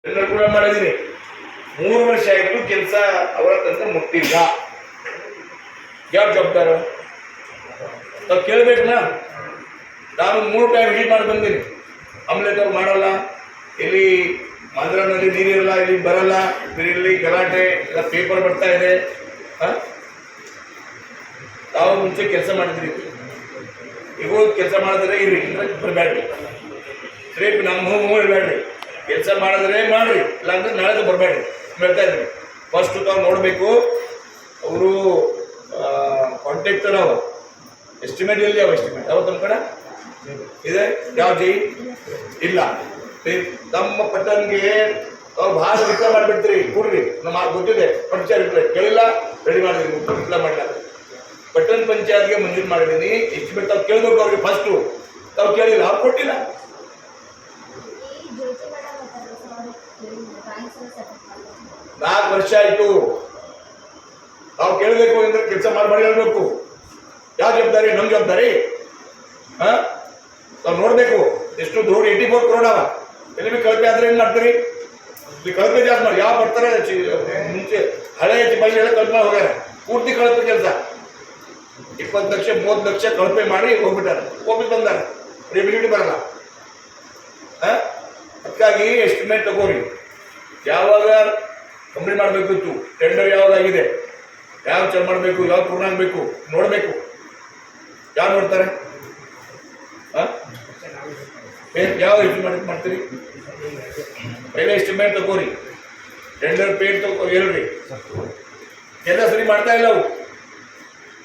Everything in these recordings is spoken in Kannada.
ಎಲ್ಲ ಕೂಡ ಮಾಡಿದೀನಿ. 3 ವರ್ಷ ಆಯ್ತು ಕೆಲಸ ಅವರ ತಂದೆ ಮುಟ್ಟಿಲ್ಲ. ಯಾವ ಜವಾಬ್ದಾರ ನಾವು ಕೇಳಬೇಕಲ್ಲ. ನಾನು 3 ಟೈಮ್ ವಿಸಿಟ್ ಮಾಡಿ ಬಂದೀನಿ. ಆಮ್ಲೆಟ್ ಅವ್ರು ಮಾಡಲ್ಲ, ಇಲ್ಲಿ ಮಾಂದ್ರನಲ್ಲಿ ನೀರಿರಲ್ಲ, ಇಲ್ಲಿ ಬರಲ್ಲ, ಇಲ್ಲಿ ಗಲಾಟೆ ಎಲ್ಲ ಪೇಪರ್ ಬರ್ತಾ ಇದೆ. ತಾವು ಮುಂಚೆ ಕೆಲಸ ಮಾಡಿದ್ರಿ, ಈಗ ಕೆಲಸ ಮಾಡಿದ್ರೆ ಇರ್ರಿ, ಬರಬೇಡ್ರಿ. ರೇಪ್ ನಮ್ಮ ಹೂ ಇರಬೇಡ್ರಿ. ಕೆಲಸ ಮಾಡಿದ್ರೆ ಮಾಡ್ರಿ, ಇಲ್ಲಾಂದ್ರೆ ನಾಳೆ ಬರಬೇಡ್ರಿ ಹೇಳ್ತಾ ಇದ್ರಿ. ಫಸ್ಟ್ ತಾವು ನೋಡಬೇಕು. ಅವರು ಕಾಂಟ್ಯಾಕ್ಟರ್ ಅವ ಎಸ್ಟಿಮೇಟ್ ಎಲ್ಲಿ ಯಾವ ಎಸ್ಟಿಮೇಟ್ ಅವ ತಮ್ಮ ಕಡೆ ಇದೆ? ಯಾವ ಜೈ ಇಲ್ಲ. ತಮ್ಮ ಪಟ್ಟನ್ಗೆ ಅವ್ರು ಭಾಳ ರಿಪ್ಲೈ ಮಾಡಿಬಿಡ್ತೀರಿ. ಕೊಡ್ರಿ, ನಮ್ಮ ಗೊತ್ತಿದೆ ಪರಿಚಯ ರಿಪ್ಲೈ ಕೇಳಿಲ್ಲ, ರೆಡಿ ಮಾಡಿದ್ರಿ, ರಿಪ್ಲೈ ಮಾಡಿಲ್ಲ. ಪಟ್ಟಣ ಪಂಚಾಯತ್ಗೆ ಮಂಜೂರು ಮಾಡಿದ್ದೀನಿ. ಎಸ್ಟಿಮೇಟ್ ತಾವು ಕೇಳಬೇಕು ಅವ್ರಿಗೆ. ಫಸ್ಟು ತಾವು ಕೇಳಿಲ್ಲ, ಅವ್ರು ಕೊಟ್ಟಿಲ್ಲ. 4 ವರ್ಷ ಆಯ್ತು. ನಾವು ಕೇಳಬೇಕು ಅಂದ್ರೆ ಕೆಲಸ ಮಾಡಿ ಹೇಳ್ಬೇಕು. ಯಾವ ಜವಾಬ್ದಾರಿ? ನಮ್ಮ ಜವಾಬ್ದಾರಿ. ನಾವು ನೋಡ್ಬೇಕು. ಎಷ್ಟು ದೊಡ್ಡ 84 crore ಅವ. ಎಲ್ಲಿ ಬಿ ಕಳಪೆ ಆದ್ರೆ ಏನ್ ಮಾಡ್ತೀರಿ? ಇಲ್ಲಿ ಕಳಪೆ ಜಾಸ್ತಿ ಮಾಡಿ ಯಾವ ಬರ್ತಾರೆ ಮುಂಚೆ ಹಳೆ ಬೈಲಿ ಎಲ್ಲ ಕಳಪೆ ಹೋಗ್ಯಾರ. ಪೂರ್ತಿ ಕಳಪೆ ಕೆಲಸ. 20 ಲಕ್ಷ 30 ಲಕ್ಷ ಕಳಪೆ ಮಾಡಿ ಹೋಗ್ಬಿಟ್ಟಾರೆ. ಹೋಗಿ ಬಂದಾರ, ರೆವಿನ್ಯೂಟಿ ಬರಲ್ಲ. ಅದಕ್ಕಾಗಿ ಎಸ್ಟಿಮೇಟ್ ತಗೋರಿ. ಯಾವಾಗ ಕಂಪ್ಲೀಟ್ ಮಾಡಬೇಕಿತ್ತು, ಟೆಂಡರ್ ಯಾವಾಗಿದೆ, ಯಾವ ಚೆಕ್ ಮಾಡಬೇಕು, ಯಾವ ಪೂರ್ಣ ಆಗಬೇಕು ನೋಡಬೇಕು. ಯಾರು ನೋಡ್ತಾರೆ? ಯಾವ ಎಸ್ಟಿಮೇಟ್ ಮಾಡ್ತೀರಿ? ಪೈಲೆ ಎಸ್ಟಿಮೇಟ್ ತಗೋರಿ, ಟೆಂಡರ್ ಪೇಡ್ ತಗೋ ಹೇಳ್ರಿ. ಎಲ್ಲ ಸರಿ ಮಾಡ್ತಾ ಇಲ್ಲ ಅವು.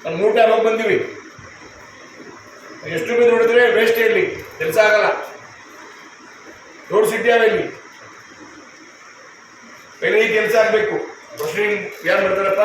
ನಾವು 3 ಟೈಮ್ ಹೋಗಿ ಬಂದೀವಿ. ಎಷ್ಟು ಬಿ ನೋಡಿದ್ರೆ ವೇಸ್ಟ್ ಇರಲಿ, ಕೆಲಸ ಆಗಲ್ಲ. ದೊಡ್ಡ ಸಿಟಿ ಅವ ಇಲ್ಲಿ. ಪೈಲೆ ಈ ಕೆಲಸ ಆಗಬೇಕು. ಪ್ರೊಸೀಡಿಂಗ್ ಯಾರು ಮಾಡ್ತಾರಪ್ಪ?